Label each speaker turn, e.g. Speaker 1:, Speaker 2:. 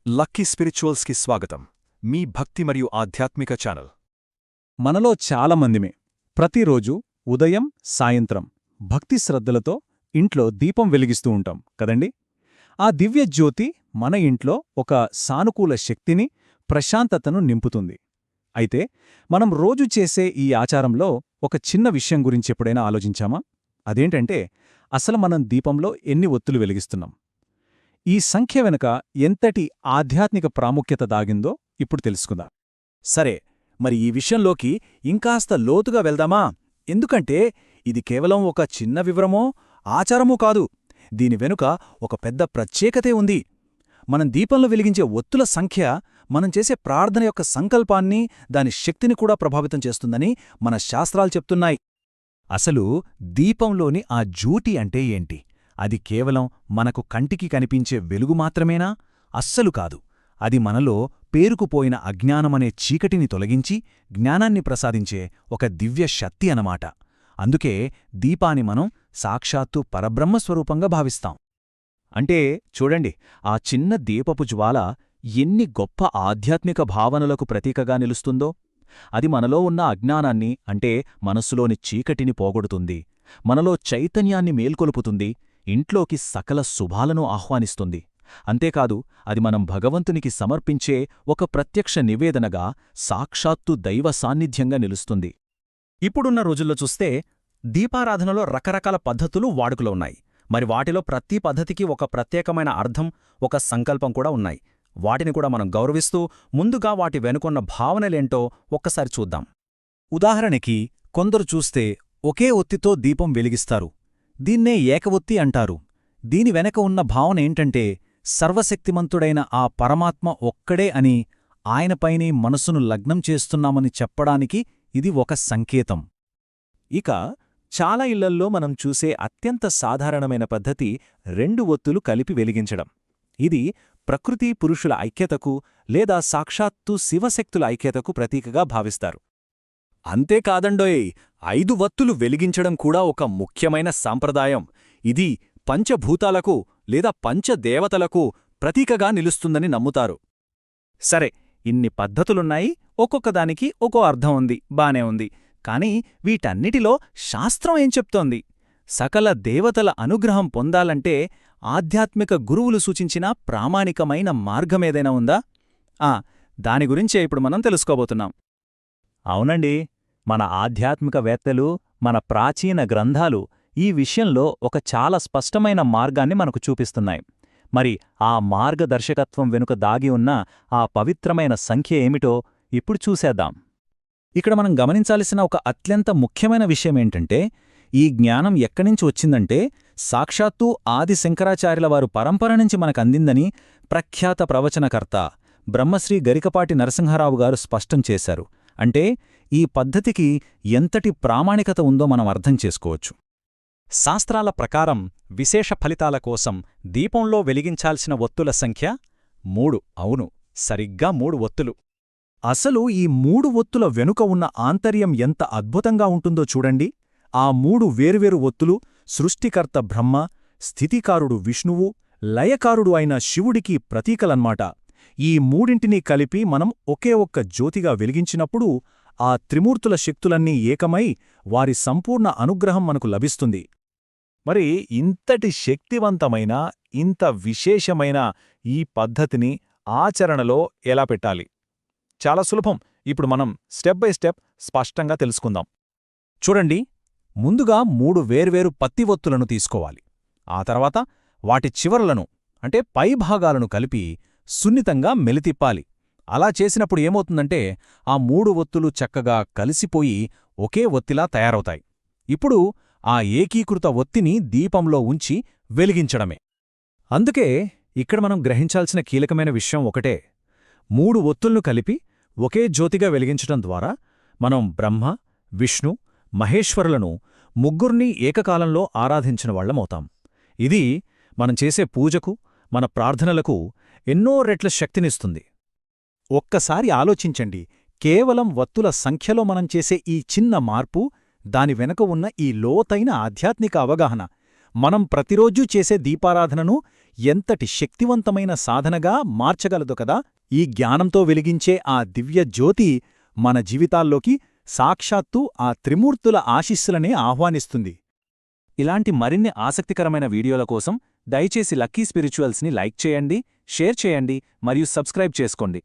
Speaker 1: Lucky స్పిరిచువల్స్కి స్వాగతం. మీ భక్తి మరియు ఆధ్యాత్మిక ఛానల్.
Speaker 2: మనలో చాలామందిమే ప్రతిరోజు ఉదయం సాయంత్రం భక్తి శ్రద్ధలతో ఇంట్లో దీపం వెలిగిస్తూ ఉంటాం కదండి. ఆ దివ్య జ్యోతి మన ఇంట్లో ఒక సానుకూల శక్తిని, ప్రశాంతతను నింపుతుంది. అయితే మనం రోజు చేసే ఈ ఆచారంలో ఒక చిన్న విషయం గురించి ఎప్పుడైనా ఆలోచించామా? అదేంటంటే అసలు మనం దీపంలో ఎన్ని ఒత్తులు వెలిగిస్తున్నాం. ఈ సంఖ్య వెనుక ఎంతటి ఆధ్యాత్మిక ప్రాముఖ్యత దాగిందో ఇప్పుడు తెలుసుకుందాం.
Speaker 3: సరే, మరి ఈ విషయంలోకి ఇంకాస్త లోతుగా వెళ్దామా? ఎందుకంటే ఇది కేవలం ఒక చిన్న వివరమో ఆచారమూ కాదు. దీని వెనుక ఒక పెద్ద ప్రత్యేకతే ఉంది. మనం దీపంలో వెలిగించే ఒత్తుల సంఖ్య మనం చేసే ప్రార్థన యొక్క సంకల్పాన్ని, దాని శక్తిని కూడా ప్రభావితం చేస్తుందని మన శాస్త్రాలు చెప్తున్నాయి. అసలు దీపంలోని ఆ జ్యోతి అంటే ఏంటి? అది కేవలం మనకు కంటికి కనిపించే వెలుగు మాత్రమేనా? అస్సలు కాదు. అది మనలో పేరుకుపోయిన అజ్ఞానమనే చీకటిని తొలగించి జ్ఞానాన్ని ప్రసాదించే ఒక దివ్య శక్తి అన్నమాట. అందుకే దీపాన్ని మనం సాక్షాత్తు పరబ్రహ్మస్వరూపంగా భావిస్తాం. అంటే చూడండి, ఆ చిన్న దీపపు జ్వాల ఎన్ని గొప్ప ఆధ్యాత్మిక భావనలకు ప్రతీకగా నిలుస్తుందో. అది మనలో ఉన్న అజ్ఞానాన్ని, అంటే మనస్సులోని చీకటిని పోగొడుతుంది, మనలో చైతన్యాన్ని మేల్కొలుపుతుంది, ఇంట్లోకి సకల శుభాలను ఆహ్వానిస్తుంది. అంతేకాదు, అది మనం భగవంతునికి సమర్పించే ఒక ప్రత్యక్ష నివేదనగా, సాక్షాత్తు దైవ సాన్నిధ్యంగా నిలుస్తుంది.
Speaker 2: ఇప్పుడున్న రోజుల్లో చూస్తే దీపారాధనలో రకరకాల పద్ధతులు వాడుకలో ఉన్నాయి. మరి వాటిలో ప్రతి పద్ధతికి ఒక ప్రత్యేకమైన అర్థం, ఒక సంకల్పం కూడా ఉన్నాయి. వాటిని కూడా మనం గౌరవిస్తూ ముందుగా వాటి వెనుకొన్న భావనలేంటో ఒక్కసారి చూద్దాం. ఉదాహరణకి కొందరు చూస్తే ఒకే ఒత్తితో దీపం వెలిగిస్తారు. దీన్నే ఏకవొత్తి అంటారు. దీని వెనక ఉన్న భావన ఏంటంటే సర్వశక్తిమంతుడైన ఆ పరమాత్మ ఒక్కడే అని, ఆయనపైనే మనసును లగ్నం చేస్తున్నామని చెప్పడానికి ఇది ఒక సంకేతం.
Speaker 3: ఇక చాలా ఇళ్లల్లో మనం చూసే అత్యంత సాధారణమైన పద్ధతి 2 ఒత్తులు కలిపి వెలిగించడం. ఇది ప్రకృతి పురుషుల ఐక్యతకు లేదా సాక్షాత్తు శివశక్తుల ఐక్యతకు ప్రతీకగా భావిస్తారు. అంతేకాదండోయ్, 5 వత్తులు వెలిగించడం కూడా ఒక ముఖ్యమైన సాంప్రదాయం. ఇది పంచభూతాలకు లేదా పంచదేవతలకు ప్రతీకగా నిలుస్తుందని నమ్ముతారు. సరే, ఇన్ని పద్ధతులున్నాయి, ఒక్కొక్కదానికి ఒక్కో అర్థం ఉంది, బానే ఉంది. కాని వీటన్నిటిలో శాస్త్రం ఏం చెప్తోంది? సకల దేవతల అనుగ్రహం పొందాలంటే ఆధ్యాత్మిక గురువులు సూచించిన ప్రామాణికమైన మార్గమేదైనా ఉందా? దాని గురించే ఇప్పుడు మనం తెలుసుకోబోతున్నాం.
Speaker 2: అవునండి, మన ఆధ్యాత్మికవేత్తలు, మన ప్రాచీన గ్రంథాలు ఈ విషయంలో ఒక చాలా స్పష్టమైన మార్గాన్ని మనకు చూపిస్తున్నాయి. మరి ఆ మార్గదర్శకత్వం వెనుక దాగి ఉన్న ఆ పవిత్రమైన సంఖ్య ఏమిటో ఇప్పుడు చూసేద్దాం. ఇక్కడ మనం గమనించాల్సిన ఒక అత్యంత ముఖ్యమైన విషయమేంటంటే, ఈ జ్ఞానం ఎక్కడినుంచి వచ్చిందంటే సాక్షాత్తూ ఆది శంకరాచార్యుల వారు పరంపర నుంచి మనకందిందని ప్రఖ్యాత ప్రవచనకర్త బ్రహ్మశ్రీ గరికపాటి నరసింహారావు గారు స్పష్టం చేశారు. అంటే ఈ పద్ధతికి ఎంతటి ప్రామాణికత ఉందో మనం అర్థం చేసుకోవచ్చు. శాస్త్రాల ప్రకారం విశేష ఫలితాల కోసం దీపంలో వెలిగించాల్సిన ఒత్తుల సంఖ్య 3. అవును, సరిగ్గా 3 ఒత్తులు. అసలు ఈ 3 ఒత్తుల వెనుక ఉన్న ఆంతర్యం ఎంత అద్భుతంగా ఉంటుందో చూడండి. ఆ 3 వేర్వేరు ఒత్తులు సృష్టికర్త బ్రహ్మ, స్థితికారుడు విష్ణువు, లయకారుడు అయిన శివుడికి ప్రతీకలన్మాట. ఈ మూడింటినీ కలిపి మనం ఒకే ఒక్క జ్యోతిగా వెలిగించినప్పుడు ఆ త్రిమూర్తుల శక్తులన్నీ ఏకమై వారి సంపూర్ణ అనుగ్రహం మనకు లభిస్తుంది.
Speaker 3: మరి ఇంతటి శక్తివంతమైన, ఇంత విశేషమైన ఈ పద్ధతిని ఆచరణలో ఎలా పెట్టాలి? చాలా సులభం. ఇప్పుడు మనం స్టెప్ బై స్టెప్ స్పష్టంగా తెలుసుకుందాం.
Speaker 2: చూడండి, ముందుగా 3 వేర్వేరు పత్తి ఒత్తులను తీసుకోవాలి. ఆ తర్వాత వాటి చివరలను, అంటే పైభాగాలను కలిపి సున్నితంగా మెలితిప్పాలి. అలా చేసినప్పుడు ఏమవుతుందంటే ఆ 3 ఒత్తులు చక్కగా కలిసిపోయి ఒకే ఒత్తిలా తయారవుతాయి. ఇప్పుడు ఆ ఏకీకృత ఒత్తిని దీపంలో ఉంచి వెలిగించడమే. అందుకే ఇక్కడ మనం గ్రహించాల్సిన కీలకమైన విషయం ఒకటే. 3 ఒత్తులను కలిపి ఒకే జ్యోతిగా వెలిగించడం ద్వారా మనం బ్రహ్మ, విష్ణు, మహేశ్వరులను ముగ్గుర్నీ ఏకకాలంలో ఆరాధించిన వాళ్లమవుతాం. ఇది మనం చేసే పూజకు, మన ప్రార్థనలకు ఎన్నో రెట్ల శక్తినిస్తుంది. ఒక్కసారి ఆలోచించండి, కేవలం వత్తుల సంఖ్యలో మనం చేసే ఈ చిన్న మార్పు, దాని వెనుక ఉన్న ఈ లోతైన ఆధ్యాత్మిక అవగాహన మనం ప్రతిరోజూ చేసే దీపారాధనను
Speaker 3: ఎంతటి శక్తివంతమైన సాధనగా మార్చగలదు కదా. ఈ జ్ఞానంతో వెలిగించే ఆ దివ్య జ్యోతి మన జీవితాల్లోకి సాక్షాత్తు ఆ త్రిమూర్తుల ఆశీస్సులనే ఆహ్వానిస్తుంది.
Speaker 2: ఇలాంటి మరిన్ని ఆసక్తికరమైన వీడియోల కోసం దయచేసి లక్కీ స్పిరిచువల్స్ని లైక్ చేయండి, షేర్ చేయండి మరియు సబ్స్క్రైబ్ చేసుకోండి.